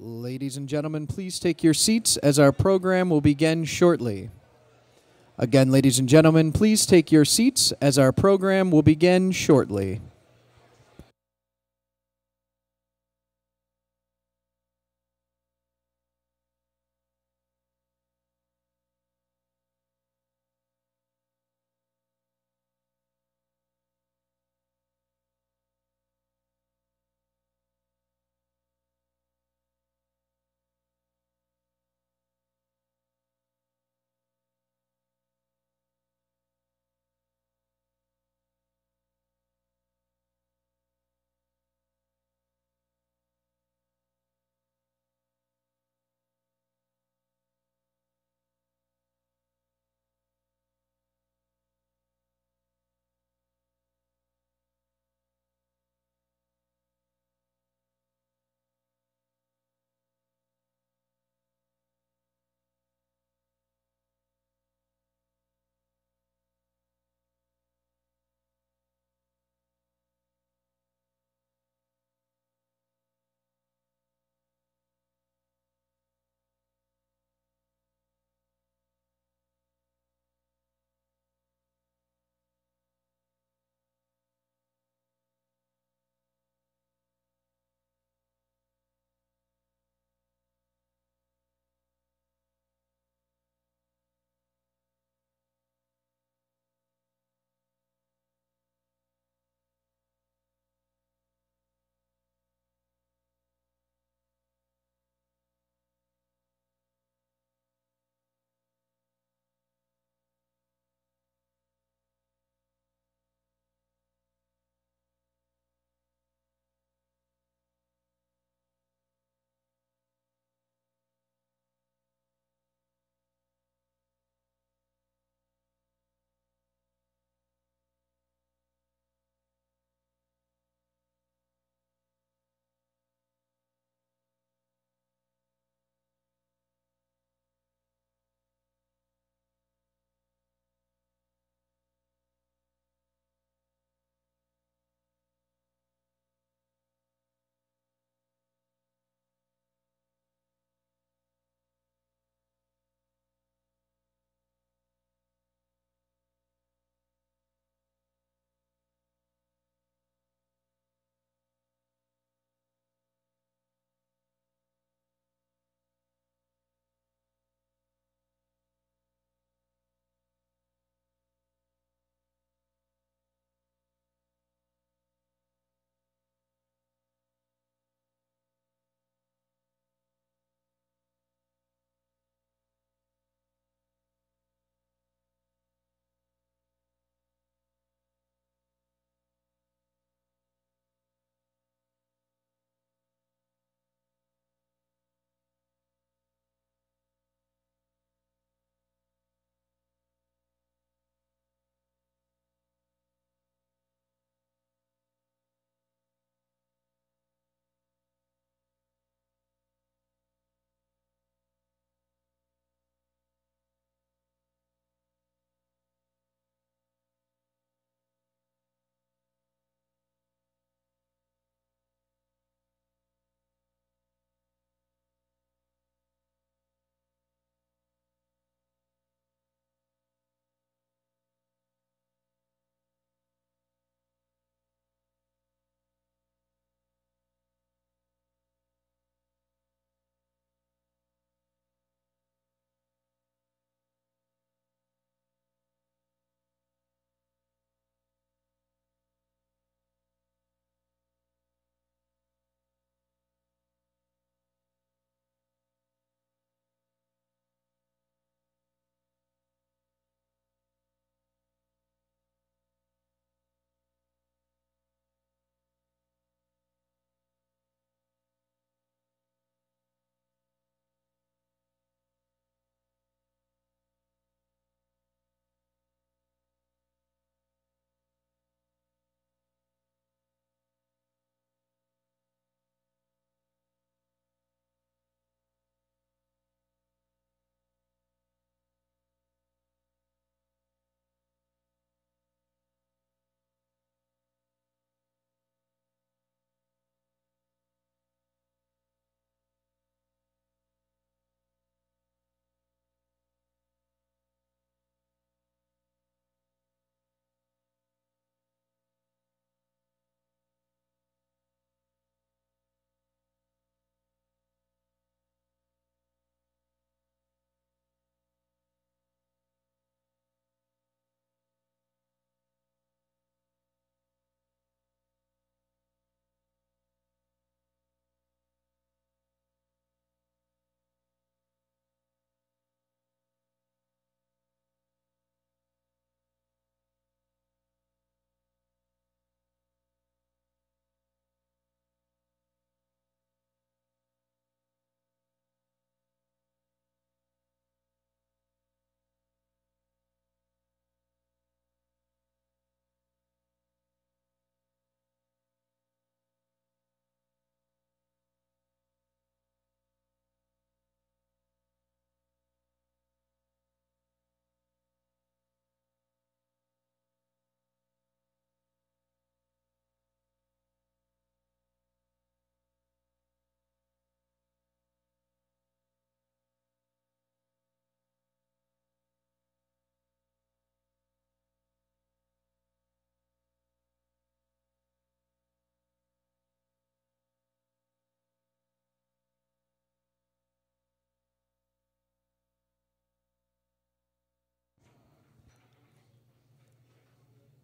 Ladies and gentlemen, please take your seats as our program will begin shortly. Again, ladies and gentlemen, please take your seats as our program will begin shortly.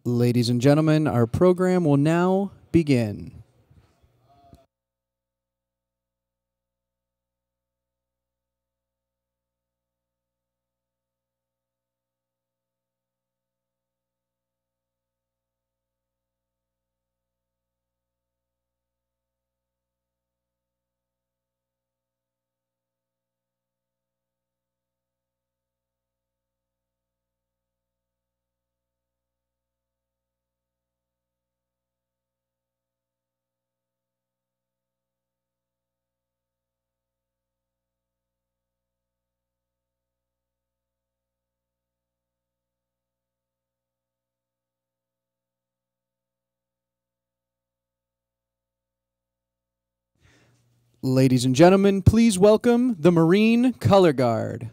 Ladies and gentlemen, our program will now begin. Ladies and gentlemen, please welcome the Marine Color Guard.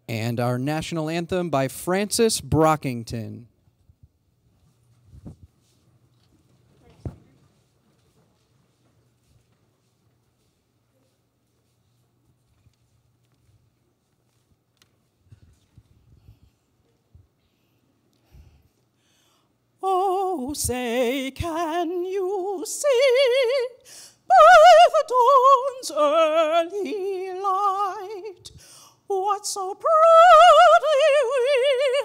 And our national anthem by Francis Brockington. Oh, say, can you see by the dawn's early light what so proudly we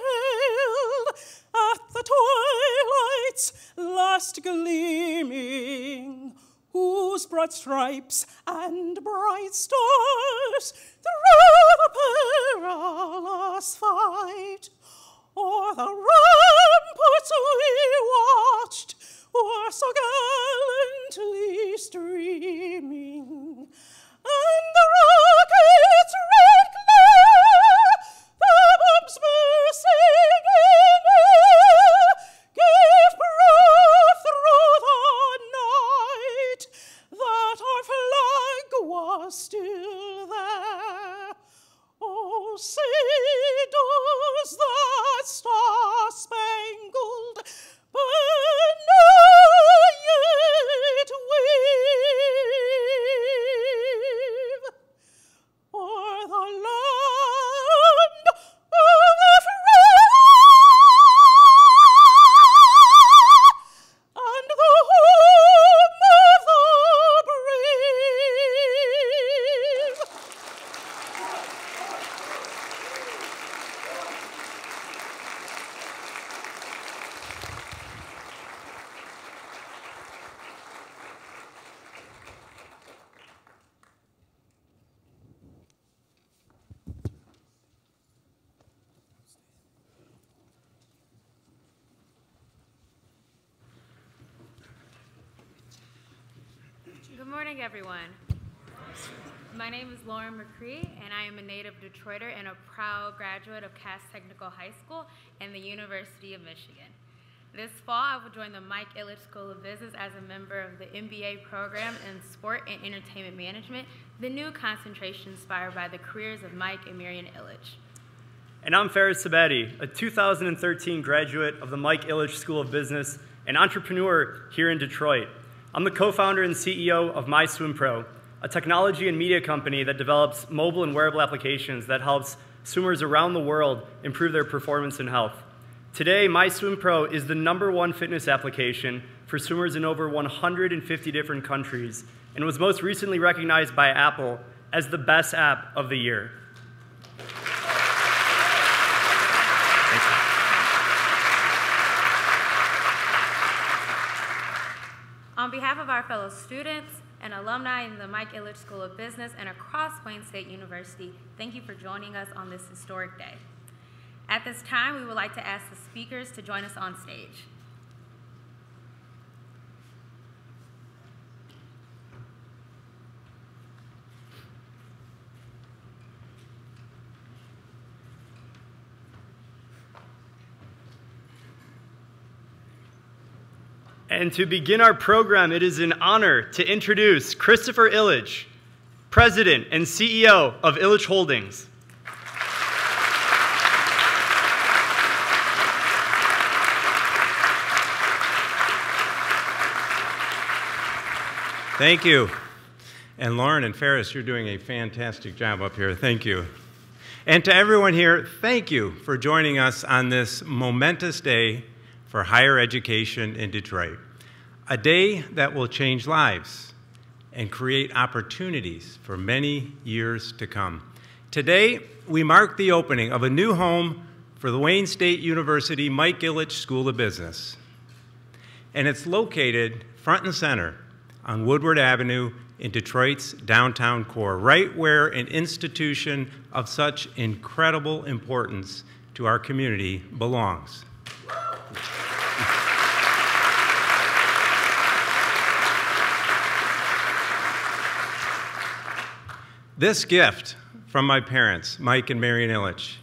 hailed at the twilight's last gleaming, whose broad stripes and bright stars through the perilous fight o'er the ramparts we watched were so gallantly streaming, and the rockets' red glare, the bombs bursting in air, gave proof through the night that our flag was still there. Oh, say, does that star-spangled banner yet wave o'er the land of the free and the home of the brave? Good morning, everyone. My name is Lauren McCree, and I am a native Detroiter and a proud graduate of Cass Technical High School and the University of Michigan. This fall, I will join the Mike Ilitch School of Business as a member of the MBA program in Sport and Entertainment Management, the new concentration inspired by the careers of Mike and Marion Ilitch. And I'm Faris Sabati, a 2013 graduate of the Mike Ilitch School of Business and entrepreneur here in Detroit. I'm the co-founder and CEO of MySwimPro, a technology and media company that develops mobile and wearable applications that helps swimmers around the world improve their performance and health. Today, MySwimPro is the #1 fitness application for swimmers in over 150 different countries and was most recently recognized by Apple as the best app of the year. On behalf of our fellow students and alumni in the Mike Ilitch School of Business and across Wayne State University, thank you for joining us on this historic day. At this time, we would like to ask the speakers to join us on stage. And to begin our program, it is an honor to introduce Christopher Ilitch, President and CEO of Ilitch Holdings. Thank you. And Lauren and Ferris, you're doing a fantastic job up here. Thank you. And to everyone here, thank you for joining us on this momentous day for higher education in Detroit. A day that will change lives and create opportunities for many years to come. Today, we mark the opening of a new home for the Wayne State University Mike Ilitch School of Business. And it's located front and center on Woodward Avenue in Detroit's downtown core, right where an institution of such incredible importance to our community belongs. This gift from my parents, Mike and Marion Ilitch,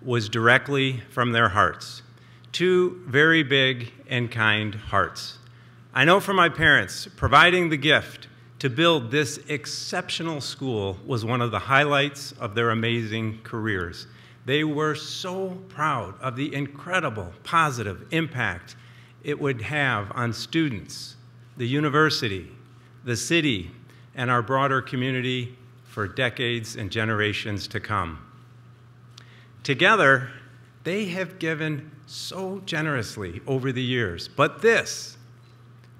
was directly from their hearts. Two very big and kind hearts. I know from my parents, providing the gift to build this exceptional school was one of the highlights of their amazing careers. They were so proud of the incredible positive impact it would have on students, the university, the city, and our broader community for decades and generations to come. Together, they have given so generously over the years, but this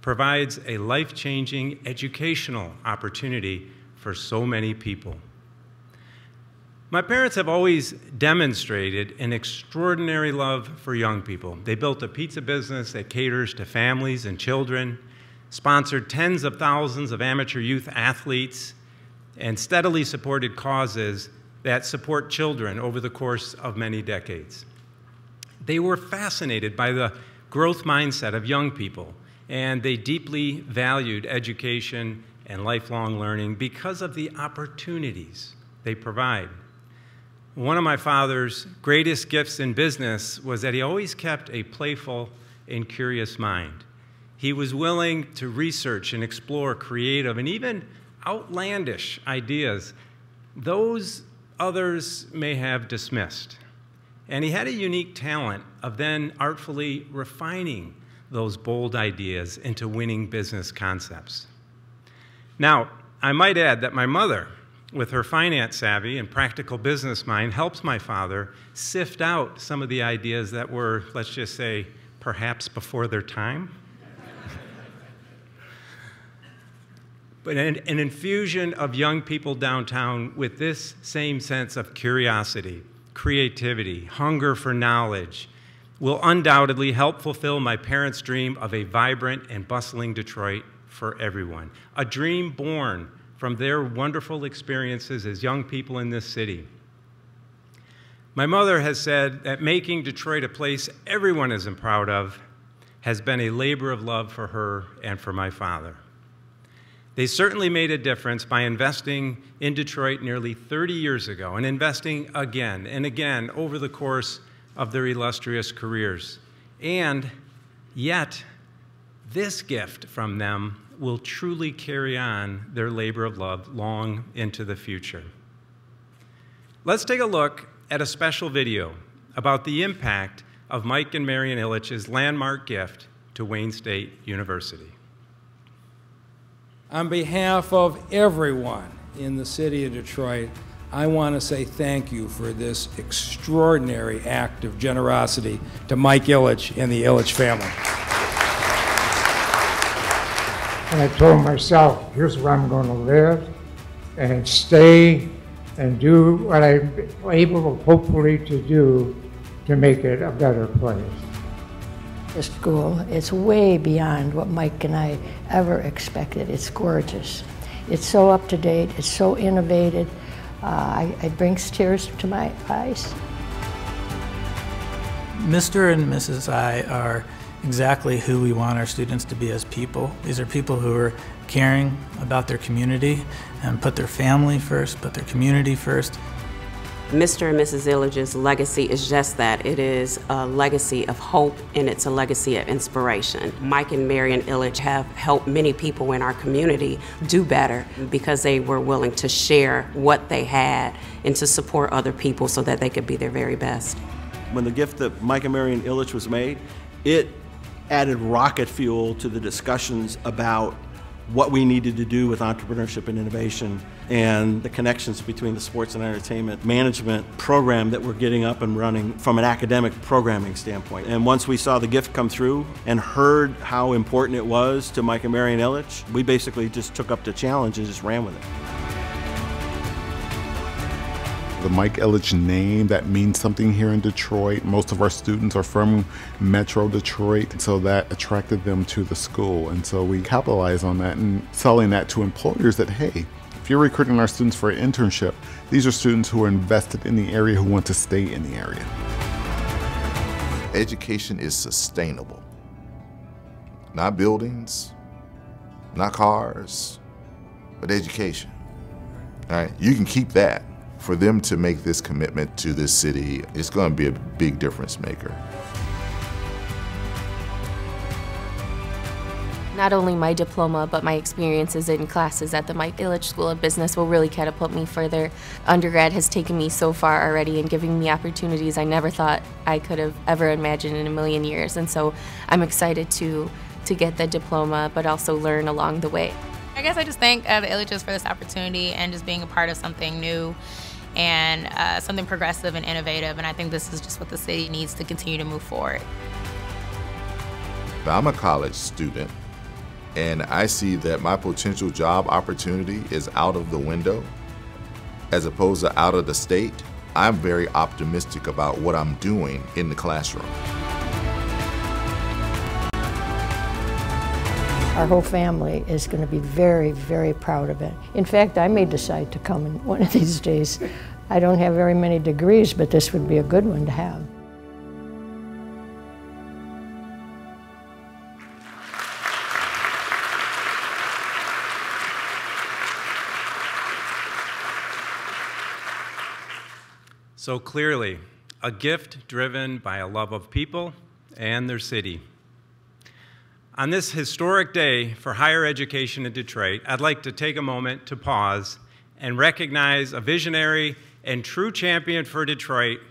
provides a life-changing educational opportunity for so many people. My parents have always demonstrated an extraordinary love for young people. They built a pizza business that caters to families and children, sponsored tens of thousands of amateur youth athletes, and steadily supported causes that support children over the course of many decades. They were fascinated by the growth mindset of young people, and they deeply valued education and lifelong learning because of the opportunities they provide. One of my father's greatest gifts in business was that he always kept a playful and curious mind. He was willing to research and explore creative and even outlandish ideas those others may have dismissed. And he had a unique talent of then artfully refining those bold ideas into winning business concepts. Now, I might add that my mother, with her finance savvy and practical business mind, helps my father sift out some of the ideas that were, let's just say, perhaps before their time. But an infusion of young people downtown with this same sense of curiosity, creativity, hunger for knowledge, will undoubtedly help fulfill my parents' dream of a vibrant and bustling Detroit for everyone. A dream born from their wonderful experiences as young people in this city. My mother has said that making Detroit a place everyone is proud of has been a labor of love for her and for my father. They certainly made a difference by investing in Detroit nearly 30 years ago and investing again and again over the course of their illustrious careers. And yet, this gift from them will truly carry on their labor of love long into the future. Let's take a look at a special video about the impact of Mike and Marion Ilitch's landmark gift to Wayne State University. On behalf of everyone in the city of Detroit, I want to say thank you for this extraordinary act of generosity to Mike Ilitch and the Ilitch family. And I told myself, here's where I'm going to live and stay and do what I'm able, hopefully, to do to make it a better place. The school is way beyond what Mike and I ever expected. It's gorgeous. It's so up to date. It's so innovative. It brings tears to my eyes. Mr. and Mrs. I are exactly who we want our students to be as people. These are people who are caring about their community and put their family first, put their community first. Mr. and Mrs. Ilitch's legacy is just that. It is a legacy of hope, and it's a legacy of inspiration. Mike and Marion Ilitch have helped many people in our community do better because they were willing to share what they had and to support other people so that they could be their very best. When the gift that Mike and Marion Ilitch was made, it added rocket fuel to the discussions about what we needed to do with entrepreneurship and innovation and the connections between the sports and entertainment management program that we're getting up and running from an academic programming standpoint. And once we saw the gift come through and heard how important it was to Mike and Marion Ilitch, we basically just took up the challenge and just ran with it. The Mike Ilitch name, that means something here in Detroit. Most of our students are from Metro Detroit, so that attracted them to the school. And so we capitalize on that and selling that to employers that, hey, if you're recruiting our students for an internship, these are students who are invested in the area, who want to stay in the area. Education is sustainable. Not buildings, not cars, but education. All right, you can keep that. For them to make this commitment to this city, it's going to be a big difference maker. Not only my diploma, but my experiences in classes at the Mike Ilitch School of Business will really catapult me further. Undergrad has taken me so far already and giving me opportunities I never thought I could have ever imagined in a million years. And so I'm excited to get the diploma, but also learn along the way. I guess I just thank the Ilitches for this opportunity and just being a part of something new and something progressive and innovative, and I think this is just what the city needs to continue to move forward. I'm a college student, and I see that my potential job opportunity is out of the window as opposed to out of the state. I'm very optimistic about what I'm doing in the classroom. Our whole family is going to be very, very proud of it. In fact, I may decide to come in one of these days. I don't have very many degrees, but this would be a good one to have. So clearly, a gift driven by a love of people and their city. On this historic day for higher education in Detroit, I'd like to take a moment to pause and recognize a visionary and true champion for Detroit,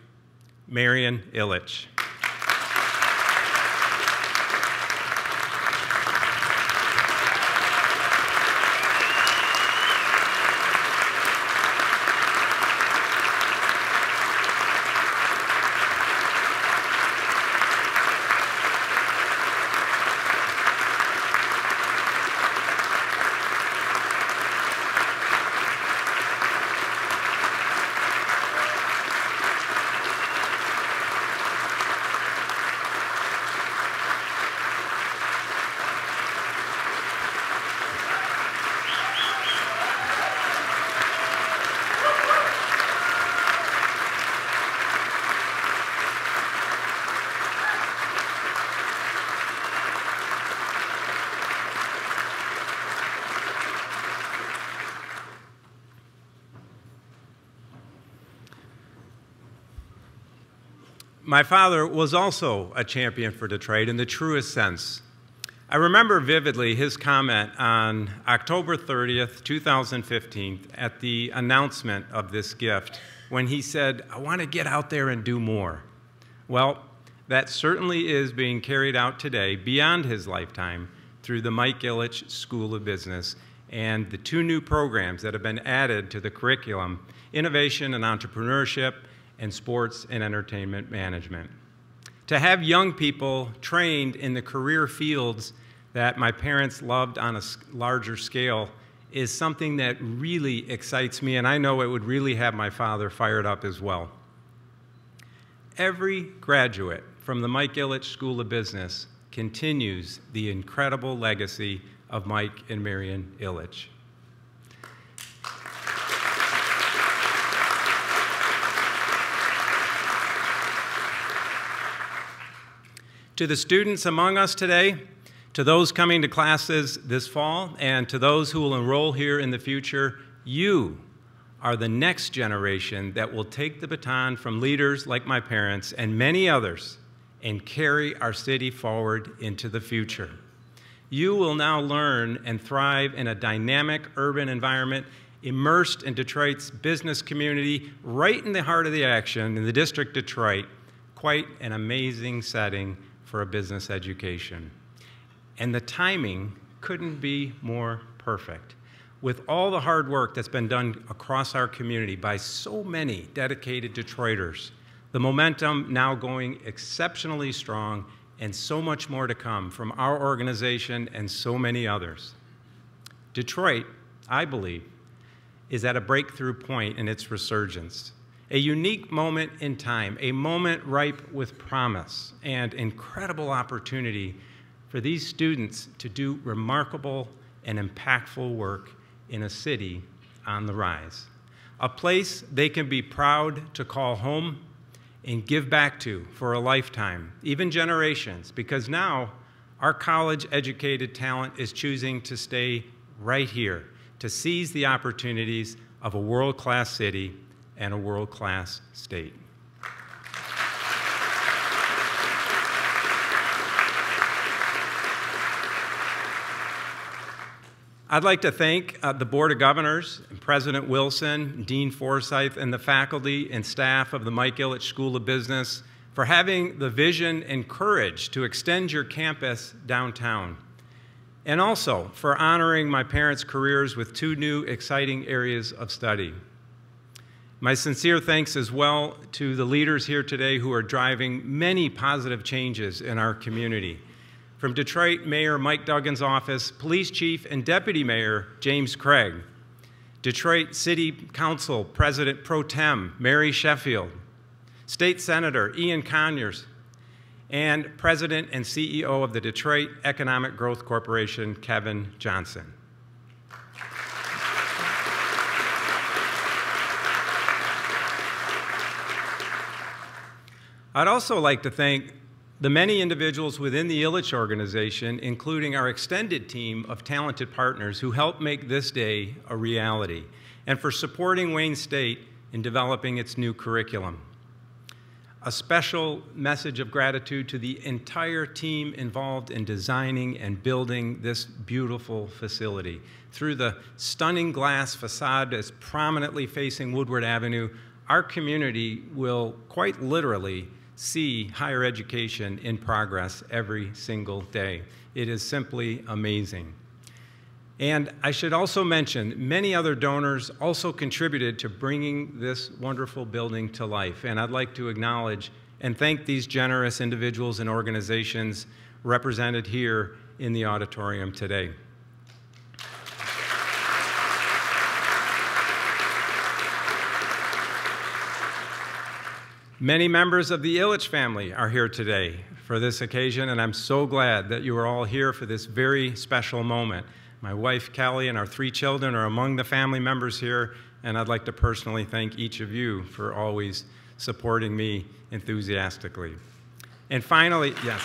Marion Ilitch. My father was also a champion for Detroit in the truest sense. I remember vividly his comment on October 30th, 2015, at the announcement of this gift, when he said, "I want to get out there and do more." Well, that certainly is being carried out today beyond his lifetime through the Mike Ilitch School of Business and the 2 new programs that have been added to the curriculum, Innovation and Entrepreneurship and Sports and Entertainment Management. To have young people trained in the career fields that my parents loved on a larger scale is something that really excites me, and I know it would really have my father fired up as well. Every graduate from the Mike Ilitch School of Business continues the incredible legacy of Mike and Marion Ilitch. To the students among us today, to those coming to classes this fall, and to those who will enroll here in the future, you are the next generation that will take the baton from leaders like my parents and many others and carry our city forward into the future. You will now learn and thrive in a dynamic urban environment immersed in Detroit's business community, right in the heart of the action in the District Detroit. Quite an amazing setting for a business education. And the timing couldn't be more perfect. With all the hard work that's been done across our community by so many dedicated Detroiters, the momentum now going exceptionally strong and so much more to come from our organization and so many others. Detroit, I believe, is at a breakthrough point in its resurgence. A unique moment in time, a moment ripe with promise and incredible opportunity for these students to do remarkable and impactful work in a city on the rise. A place they can be proud to call home and give back to for a lifetime, even generations, because now our college-educated talent is choosing to stay right here, to seize the opportunities of a world-class city and a world-class state. I'd like to thank the Board of Governors, and President Wilson, Dean Forsyth, and the faculty and staff of the Mike Ilitch School of Business for having the vision and courage to extend your campus downtown, and also for honoring my parents' careers with 2 new exciting areas of study. My sincere thanks as well to the leaders here today who are driving many positive changes in our community. From Detroit Mayor Mike Duggan's office, Police Chief and Deputy Mayor James Craig, Detroit City Council President Pro Tem Mary Sheffield, State Senator Ian Conyers, and President and CEO of the Detroit Economic Growth Corporation, Kevin Johnson. I'd also like to thank the many individuals within the Ilitch organization, including our extended team of talented partners who helped make this day a reality, and for supporting Wayne State in developing its new curriculum. A special message of gratitude to the entire team involved in designing and building this beautiful facility. Through the stunning glass facade that's prominently facing Woodward Avenue, our community will quite literally see higher education in progress every single day. It is simply amazing. And I should also mention, many other donors also contributed to bringing this wonderful building to life. And I'd like to acknowledge and thank these generous individuals and organizations represented here in the auditorium today. Many members of the Ilitch family are here today for this occasion, and I'm so glad that you are all here for this very special moment. My wife, Kelly, and our 3 children are among the family members here, and I'd like to personally thank each of you for always supporting me enthusiastically. And finally, yes.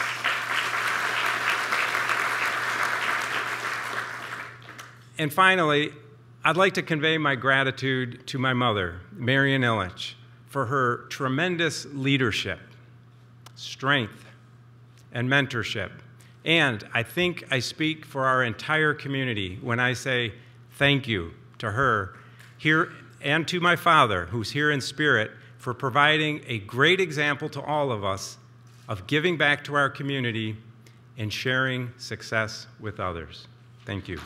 And finally, I'd like to convey my gratitude to my mother, Marian Ilitch, for her tremendous leadership, strength, and mentorship. And I think I speak for our entire community when I say thank you to her here and to my father, who's here in spirit, for providing a great example to all of us of giving back to our community and sharing success with others. Thank you.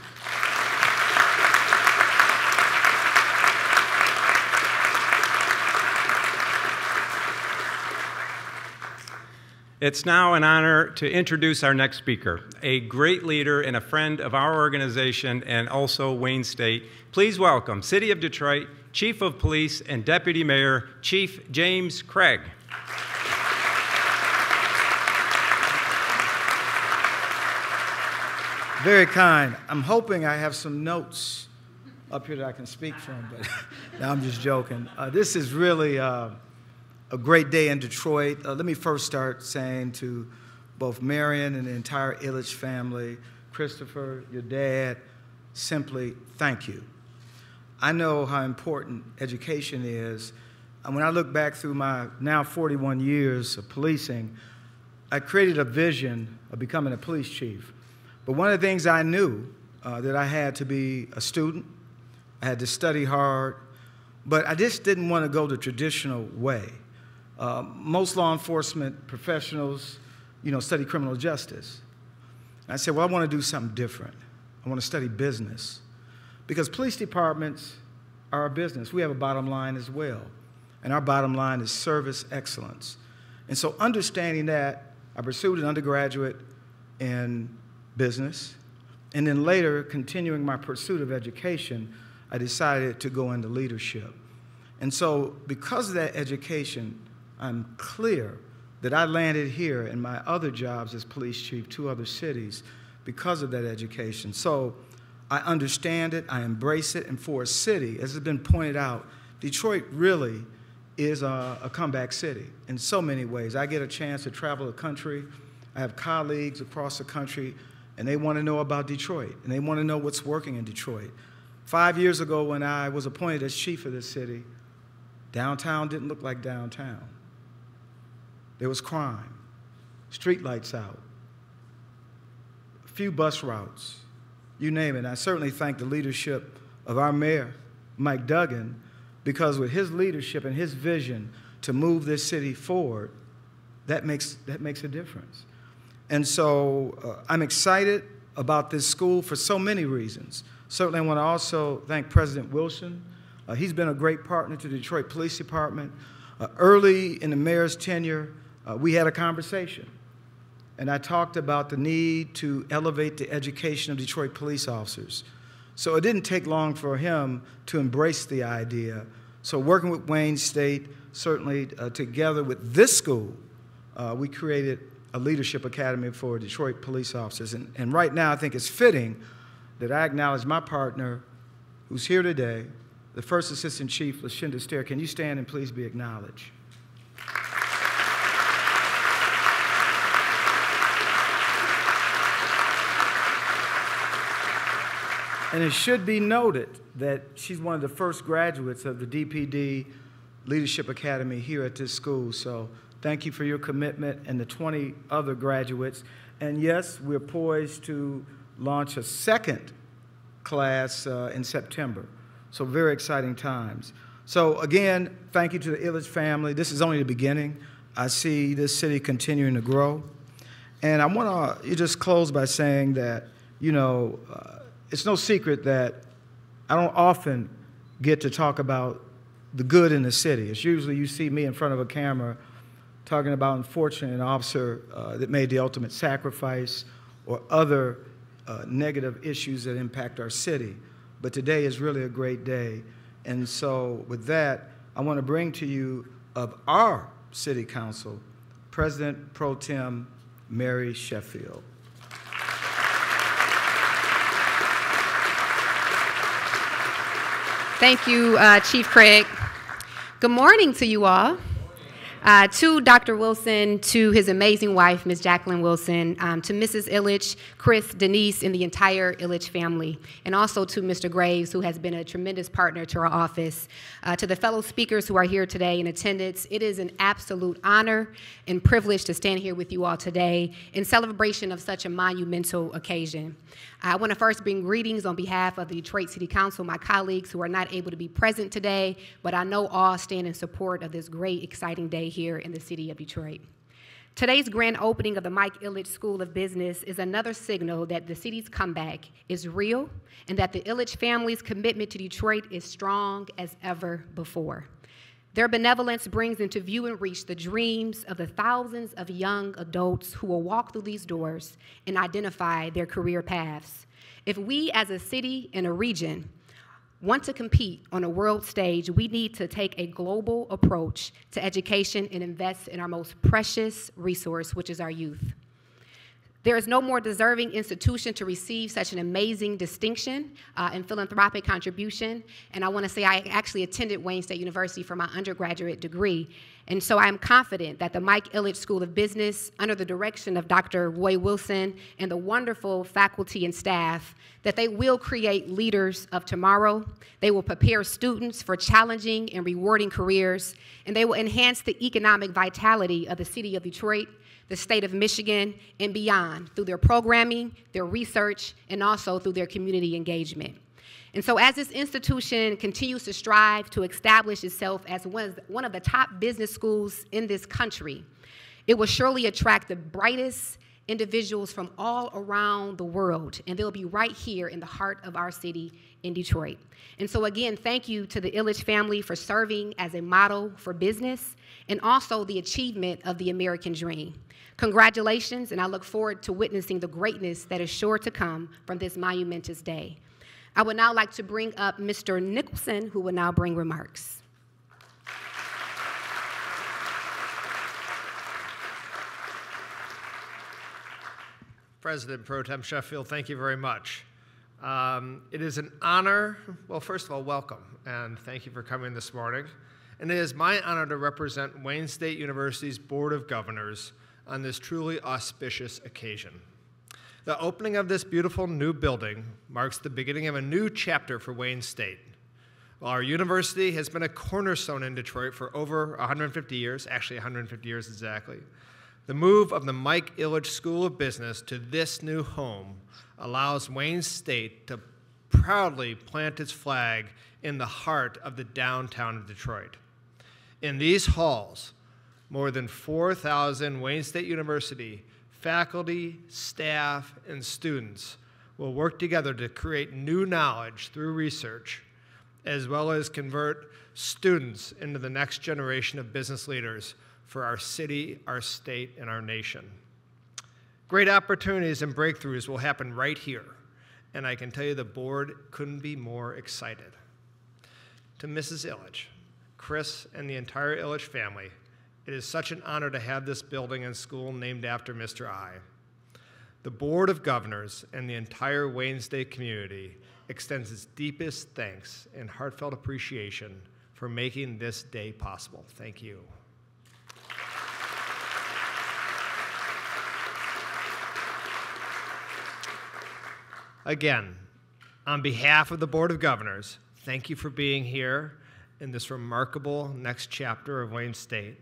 It's now an honor to introduce our next speaker, a great leader and a friend of our organization and also Wayne State. Please welcome City of Detroit Chief of Police and Deputy Mayor, Chief James Craig. Very kind. I'm hoping I have some notes up here that I can speak from, but no, I'm just joking. This is really a great day in Detroit. Let me first start saying to both Marion and the entire Ilitch family, Christopher, your dad, simply thank you. I know how important education is. And when I look back through my now 41 years of policing, I created a vision of becoming a police chief. But one of the things I knew that I had to be a student, I had to study hard, but I just didn't want to go the traditional way. Most law enforcement professionals, study criminal justice. And I said, well, I want to do something different. I want to study business. Because police departments are a business. We have a bottom line as well. And our bottom line is service excellence. And so understanding that, I pursued an undergraduate in business. And then later, continuing my pursuit of education, I decided to go into leadership. And so because of that education, I'm clear that I landed here in my other jobs as police chief, 2 other cities, because of that education. So I understand it, I embrace it, and for a city, as has been pointed out, Detroit really is a comeback city in so many ways. I get a chance to travel the country. I have colleagues across the country, and they want to know about Detroit, and they want to know what's working in Detroit. 5 years ago, when I was appointed as chief of this city, downtown didn't look like downtown. There was crime, street lights out, a few bus routes, you name it. And I certainly thank the leadership of our mayor, Mike Duggan, because with his leadership and his vision to move this city forward, that makes a difference. And so I'm excited about this school for so many reasons. Certainly I want to also thank President Wilson. He's been a great partner to the Detroit Police Department. Early in the mayor's tenure, we had a conversation. And I talked about the need to elevate the education of Detroit police officers. So it didn't take long for him to embrace the idea. So working with Wayne State, certainly together with this school, we created a leadership academy for Detroit police officers. And right now, I think it's fitting that I acknowledge my partner, who's here today, the First Assistant Chief, LaShinda Stair. Can you stand and please be acknowledged? And it should be noted that she's one of the first graduates of the DPD Leadership Academy here at this school. So thank you for your commitment and the 20 other graduates. And yes, we're poised to launch a second class in September. So very exciting times. So again, thank you to the Ilitch family. This is only the beginning. I see this city continuing to grow. And I want to just close by saying that, it's no secret that I don't often get to talk about the good in the city. It's usually you see me in front of a camera talking about, unfortunately, an officer that made the ultimate sacrifice or other negative issues that impact our city. But today is really a great day. And so with that, I want to bring to you of our city council, President Pro Tem Mary Sheffield. Thank you, Chief Craig. Good morning to you all. To Dr. Wilson, to his amazing wife, Ms. Jacqueline Wilson, to Mrs. Ilitch, Chris, Denise, and the entire Ilitch family, and also to Mr. Graves, who has been a tremendous partner to our office. To the fellow speakers who are here today in attendance, it is an absolute honor and privilege to stand here with you all today in celebration of such a monumental occasion. I want to first bring greetings on behalf of the Detroit City Council, my colleagues who are not able to be present today, but I know all stand in support of this great, exciting day here in the city of Detroit. Today's grand opening of the Mike Ilitch School of Business is another signal that the city's comeback is real and that the Ilitch family's commitment to Detroit is strong as ever before. Their benevolence brings into view and reach the dreams of the thousands of young adults who will walk through these doors and identify their career paths. If we as a city and a region want to compete on a world stage, we need to take a global approach to education and invest in our most precious resource, which is our youth. There is no more deserving institution to receive such an amazing distinction and philanthropic contribution. And I want to say I actually attended Wayne State University for my undergraduate degree. And so I am confident that the Mike Ilitch School of Business, under the direction of Dr. Roy Wilson and the wonderful faculty and staff, that they will create leaders of tomorrow. They will prepare students for challenging and rewarding careers, and they will enhance the economic vitality of the city of Detroit, the state of Michigan, and beyond through their programming, their research, and also through their community engagement. And so as this institution continues to strive to establish itself as one of the top business schools in this country, it will surely attract the brightest individuals from all around the world, and they'll be right here in the heart of our city in Detroit. And so again, thank you to the Ilitch family for serving as a model for business and also the achievement of the American dream. Congratulations, and I look forward to witnessing the greatness that is sure to come from this monumentous day. I would now like to bring up Mr. Nicholson, who will now bring remarks. President Pro Tem Sheffield, thank you very much. It is an honor, well, first of all, welcome, and thank you for coming this morning. And it is my honor to represent Wayne State University's Board of Governors on this truly auspicious occasion. The opening of this beautiful new building marks the beginning of a new chapter for Wayne State. While our university has been a cornerstone in Detroit for over 150 years, actually 150 years exactly, the move of the Mike Ilitch School of Business to this new home allows Wayne State to proudly plant its flag in the heart of the downtown of Detroit. In these halls, more than 4,000 Wayne State University faculty, staff, and students will work together to create new knowledge through research, as well as convert students into the next generation of business leaders for our city, our state, and our nation. Great opportunities and breakthroughs will happen right here, and I can tell you the board couldn't be more excited. To Mrs. Ilitch, Chris, and the entire Ilitch family, it is such an honor to have this building and school named after Mr. I. The Board of Governors and the entire Wayne State community extends its deepest thanks and heartfelt appreciation for making this day possible. Thank you. Again, on behalf of the Board of Governors, thank you for being here in this remarkable next chapter of Wayne State.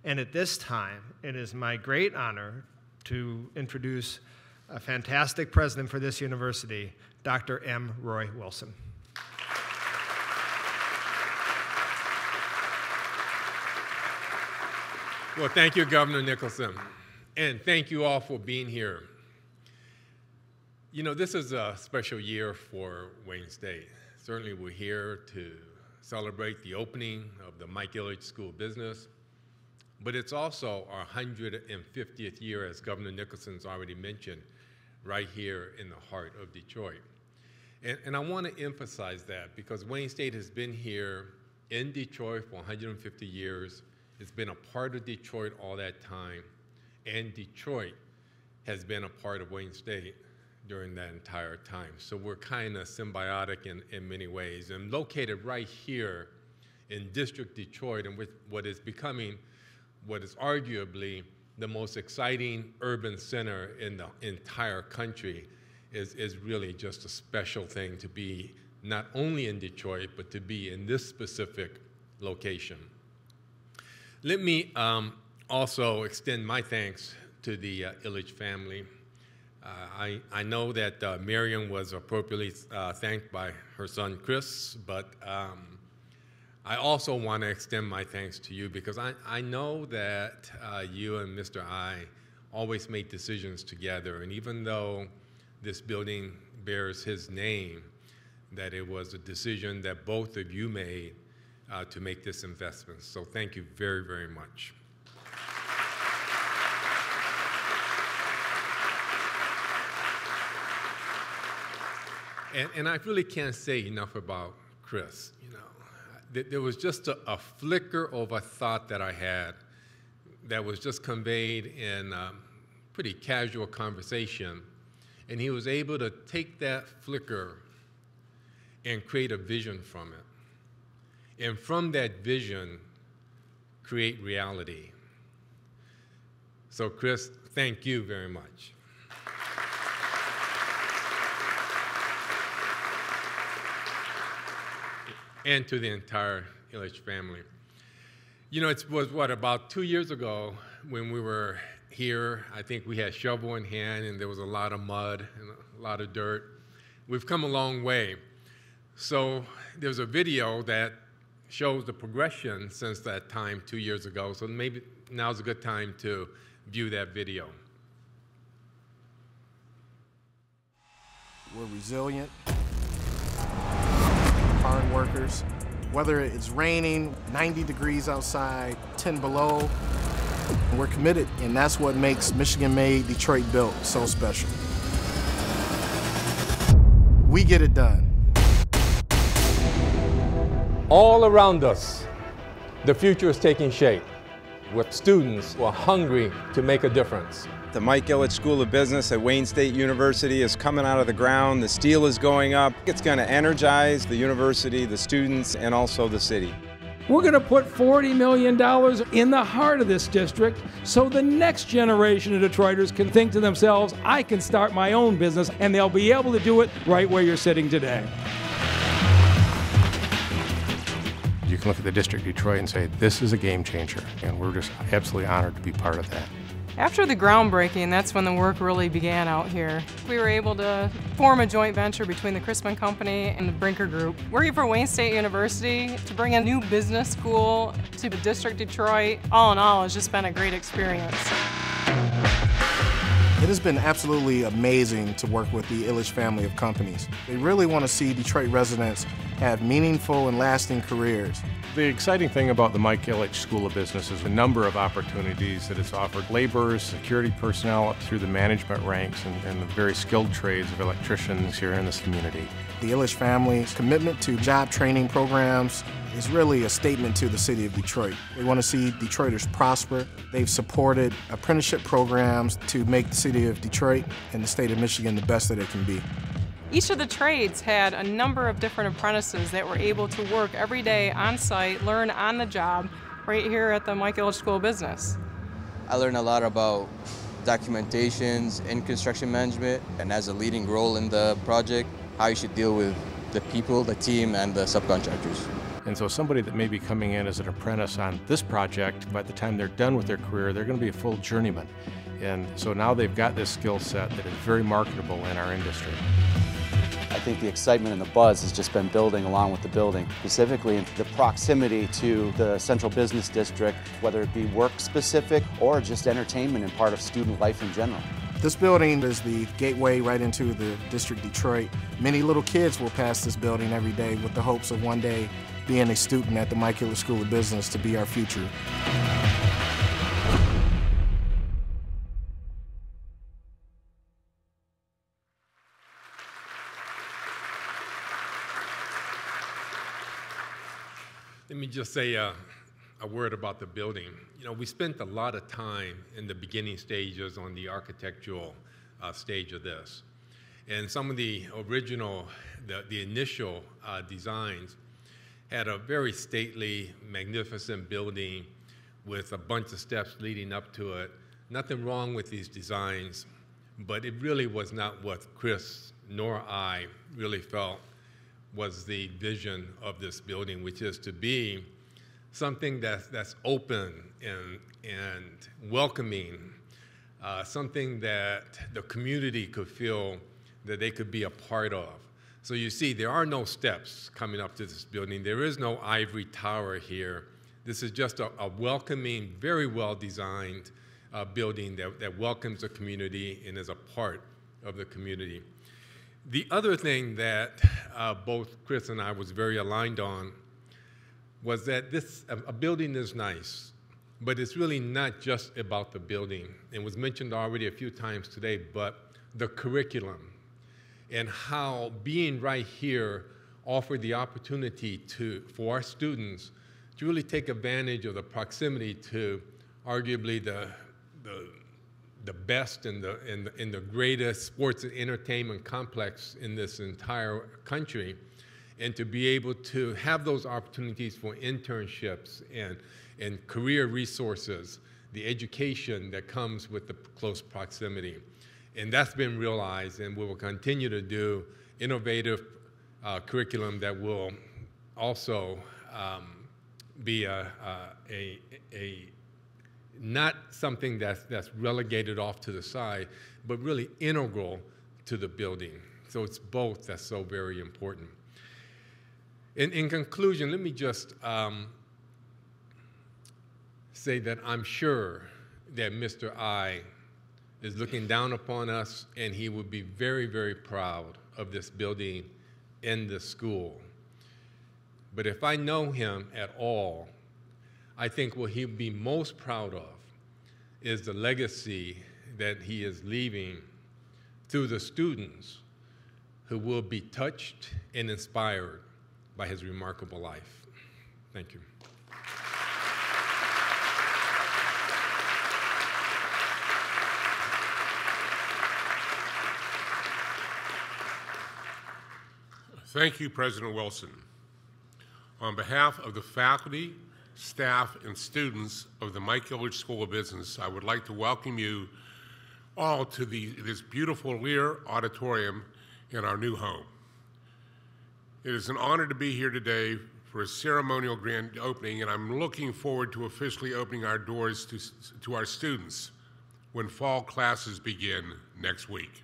And at this time, it is my great honor to introduce a fantastic president for this university, Dr. M. Roy Wilson. Well, thank you, Governor Nicholson, and thank you all for being here. You know, this is a special year for Wayne State. Certainly we're here to celebrate the opening of the Mike Ilitch School of Business, but it's also our 150th year, as Governor Nicholson's already mentioned, right here in the heart of Detroit. And I want to emphasize that because Wayne State has been here in Detroit for 150 years. It's been a part of Detroit all that time, and Detroit has been a part of Wayne State during that entire time. So we're kind of symbiotic in many ways. And located right here in District Detroit, and with what is becoming what is arguably the most exciting urban center in the entire country, is really just a special thing to be not only in Detroit, but to be in this specific location. Let me also extend my thanks to the Ilitch family. I know that Miriam was appropriately thanked by her son Chris, but I also want to extend my thanks to you because I know that you and Mr. I always make decisions together, and even though this building bears his name, that it was a decision that both of you made to make this investment. So thank you very, very much. And I really can't say enough about Chris. You know, there was just a flicker of a thought that I had that was just conveyed in pretty casual conversation, and he was able to take that flicker and create a vision from it. And from that vision, create reality. So Chris, thank you very much. And to the entire Ilitch family. You know, it was what, about 2 years ago when we were here. I think we had shovel in hand and there was a lot of mud and a lot of dirt. We've come a long way. So there's a video that shows the progression since that time 2 years ago. So maybe now's a good time to view that video. We're resilient, hard workers. Whether it's raining, 90 degrees outside, 10 below, we're committed, and that's what makes Michigan-made, Detroit-built so special. We get it done. All around us, the future is taking shape with students who are hungry to make a difference. The Mike Ilitch School of Business at Wayne State University is coming out of the ground. The steel is going up. It's going to energize the university, the students, and also the city. We're going to put $40 million in the heart of this district so the next generation of Detroiters can think to themselves, I can start my own business, and they'll be able to do it right where you're sitting today. You can look at the District of Detroit and say, this is a game changer, and we're just absolutely honored to be part of that. After the groundbreaking, that's when the work really began out here. We were able to form a joint venture between the Chrisman Company and the Brinker Group. We're here for Wayne State University to bring a new business school to the District of Detroit. All in all, it's just been a great experience. It has been absolutely amazing to work with the Ilitch family of companies. They really want to see Detroit residents have meaningful and lasting careers. The exciting thing about the Mike Ilitch School of Business is a number of opportunities that it's offered laborers, security personnel, up through the management ranks and the very skilled trades of electricians here in this community. The Ilitch family's commitment to job training programs is really a statement to the city of Detroit. They want to see Detroiters prosper. They've supported apprenticeship programs to make the city of Detroit and the state of Michigan the best that it can be. Each of the trades had a number of different apprentices that were able to work every day on site, learn on the job, right here at the Mike Ilitch School of Business. I learned a lot about documentations in construction management, and as a leading role in the project, how you should deal with the people, the team, and the subcontractors. And so somebody that may be coming in as an apprentice on this project, by the time they're done with their career, they're going to be a full journeyman. And so now they've got this skill set that is very marketable in our industry. I think the excitement and the buzz has just been building along with the building, specifically the proximity to the central business district, whether it be work-specific or just entertainment and part of student life in general. This building is the gateway right into the District of Detroit. Many little kids will pass this building every day with the hopes of one day being a student at the Mike Ilitch School of Business to be our future. Let me just say a word about the building. You know, we spent a lot of time in the beginning stages on the architectural stage of this. And some of the original, the initial designs had a very stately, magnificent building with a bunch of steps leading up to it. Nothing wrong with these designs, but it really was not what Chris nor I really felt was the vision of this building, which is to be something that's open and welcoming, something that the community could feel that they could be a part of. So you see, there are no steps coming up to this building. There is no ivory tower here. This is just a welcoming, very well-designed building that welcomes the community and is a part of the community. The other thing that both Chris and I was very aligned on was that a building is nice, but it's really not just about the building. It was mentioned already a few times today, but the curriculum and how being right here offered the opportunity for our students to really take advantage of the proximity to arguably the the best and the greatest sports and entertainment complex in this entire country, and to be able to have those opportunities for internships and career resources, the education that comes with the close proximity. And that's been realized, and we will continue to do innovative curriculum that will also be not something that's relegated off to the side, but really integral to the building. So it's both that's so very important. In conclusion, let me just say that I'm sure that Mr. I is looking down upon us, and he would be very, very proud of this building and the school. But if I know him at all, I think what he'll be most proud of is the legacy that he is leaving through the students who will be touched and inspired by his remarkable life. Thank you. Thank you, President Wilson. On behalf of the faculty, staff, and students of the Mike Ilitch School of Business, I would like to welcome you all to this beautiful Lear Auditorium in our new home. It is an honor to be here today for a ceremonial grand opening, and I'm looking forward to officially opening our doors to our students when fall classes begin next week.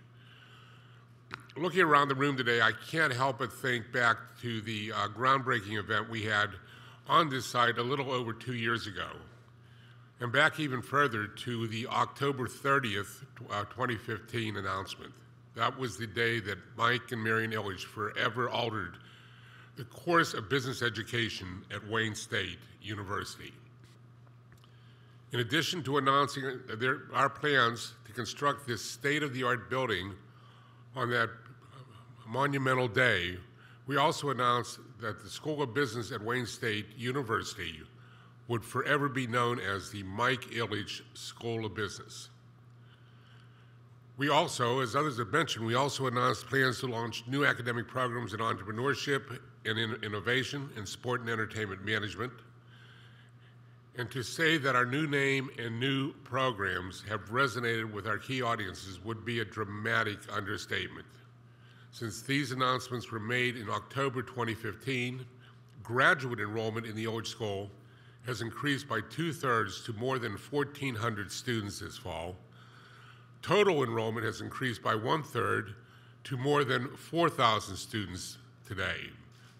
Looking around the room today, I can't help but think back to the groundbreaking event we had on this site a little over 2 years ago, and back even further to the October 30th, 2015 announcement. That was the day that Mike and Marion Ilitch forever altered the course of business education at Wayne State University. In addition to announcing our plans to construct this state-of-the-art building on that monumental day, we also announced that the School of Business at Wayne State University would forever be known as the Mike Ilitch School of Business. We also, as others have mentioned, we also announced plans to launch new academic programs in entrepreneurship and innovation in sport and entertainment management. And to say that our new name and new programs have resonated with our key audiences would be a dramatic understatement. Since these announcements were made in October 2015, graduate enrollment in the Ilitch School has increased by 2/3 to more than 1,400 students this fall. Total enrollment has increased by 1/3 to more than 4,000 students today,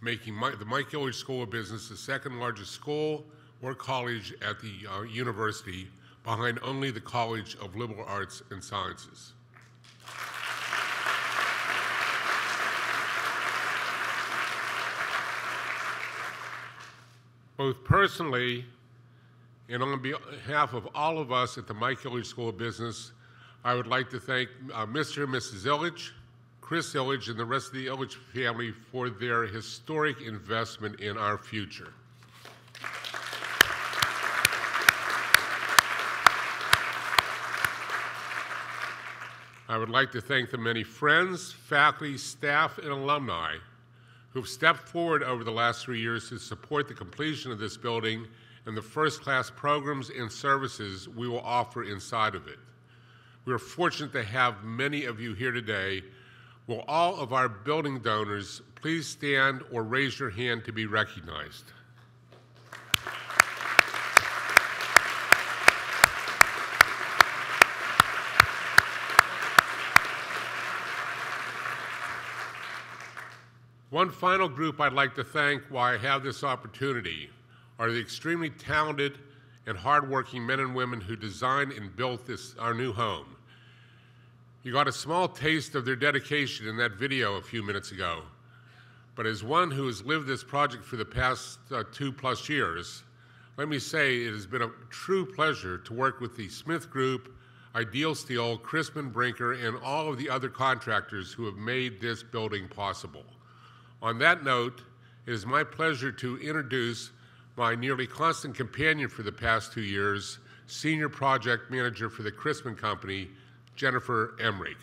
making the Mike Ilitch School of Business the second largest school or college at the university, behind only the College of Liberal Arts and Sciences. Both personally and on behalf of all of us at the Mike Ilitch School of Business, I would like to thank Mr. and Mrs. Ilitch, Chris Ilitch, and the rest of the Ilitch family for their historic investment in our future. I would like to thank the many friends, faculty, staff, and alumni who've stepped forward over the last 3 years to support the completion of this building and the first-class programs and services we will offer inside of it. We are fortunate to have many of you here today. Will all of our building donors please stand or raise your hand to be recognized? One final group I'd like to thank while I have this opportunity are the extremely talented and hardworking men and women who designed and built our new home. You got a small taste of their dedication in that video a few minutes ago, but as one who has lived this project for the past 2+ years, let me say it has been a true pleasure to work with the Smith Group, Ideal Steel, Crispin Brinker, and all of the other contractors who have made this building possible. On that note, it is my pleasure to introduce my nearly constant companion for the past 2 years, Senior Project Manager for the Chrisman Company, Jennifer Emmerich.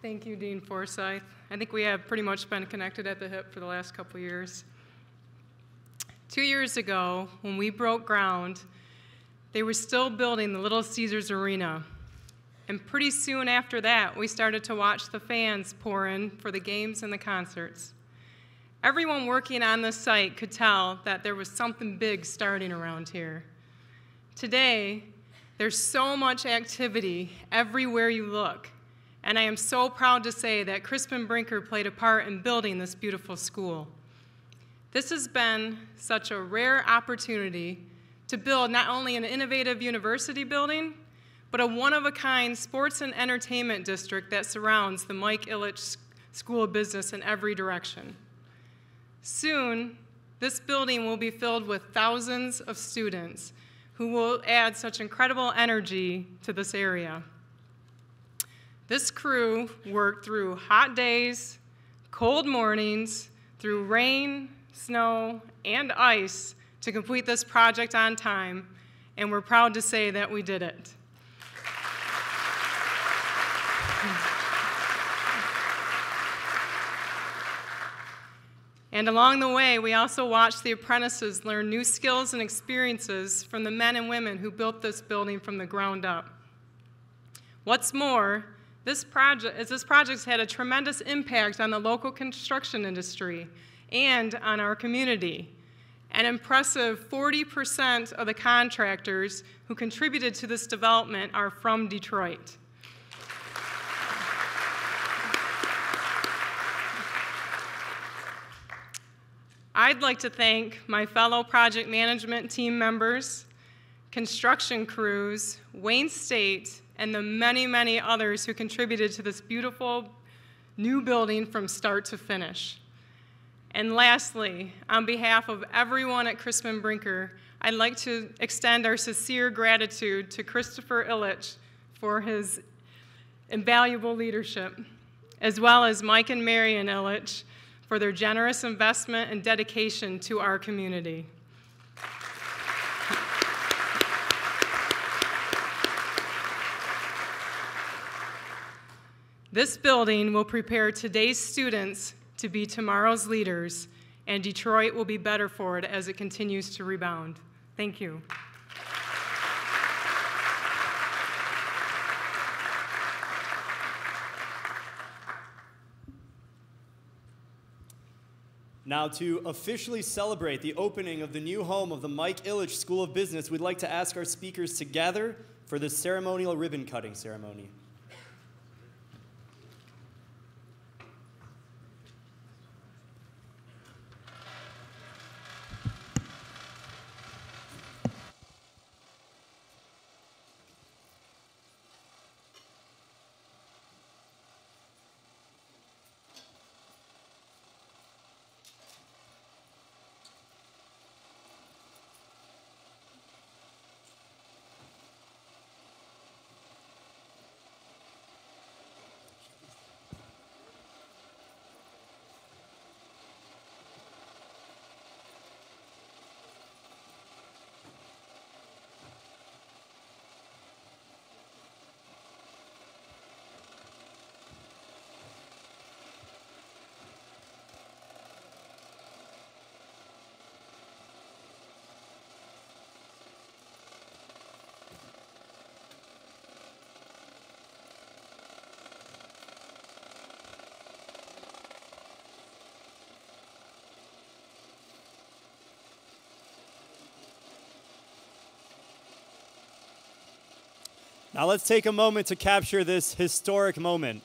Thank you, Dean Forsyth. I think we have pretty much been connected at the hip for the last couple years. 2 years ago, when we broke ground, they were still building the Little Caesars Arena. And pretty soon after that, we started to watch the fans pour in for the games and the concerts. Everyone working on this site could tell that there was something big starting around here. Today, there's so much activity everywhere you look. And I am so proud to say that Crispin Brinker played a part in building this beautiful school. This has been such a rare opportunity to build not only an innovative university building, but a one-of-a-kind sports and entertainment district that surrounds the Mike Ilitch School of Business in every direction. Soon, this building will be filled with thousands of students who will add such incredible energy to this area. This crew worked through hot days, cold mornings, through rain, snow, and ice to complete this project on time, and we're proud to say that we did it. And along the way, we also watched the apprentices learn new skills and experiences from the men and women who built this building from the ground up. What's more, this project had a tremendous impact on the local construction industry and on our community. An impressive 40% of the contractors who contributed to this development are from Detroit. I'd like to thank my fellow project management team members, construction crews, Wayne State, and the many, many others who contributed to this beautiful new building from start to finish. And lastly, on behalf of everyone at Crispin Brinker, I'd like to extend our sincere gratitude to Christopher Ilitch for his invaluable leadership, as well as Mike and Marion Ilitch for their generous investment and dedication to our community. This building will prepare today's students to be tomorrow's leaders, and Detroit will be better for it as it continues to rebound. Thank you. Now, to officially celebrate the opening of the new home of the Mike Ilitch School of Business, we'd like to ask our speakers to gather for the ceremonial ribbon cutting ceremony. Now let's take a moment to capture this historic moment.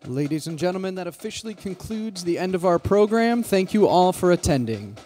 Ladies and gentlemen, that officially concludes the end of our program. Thank you all for attending.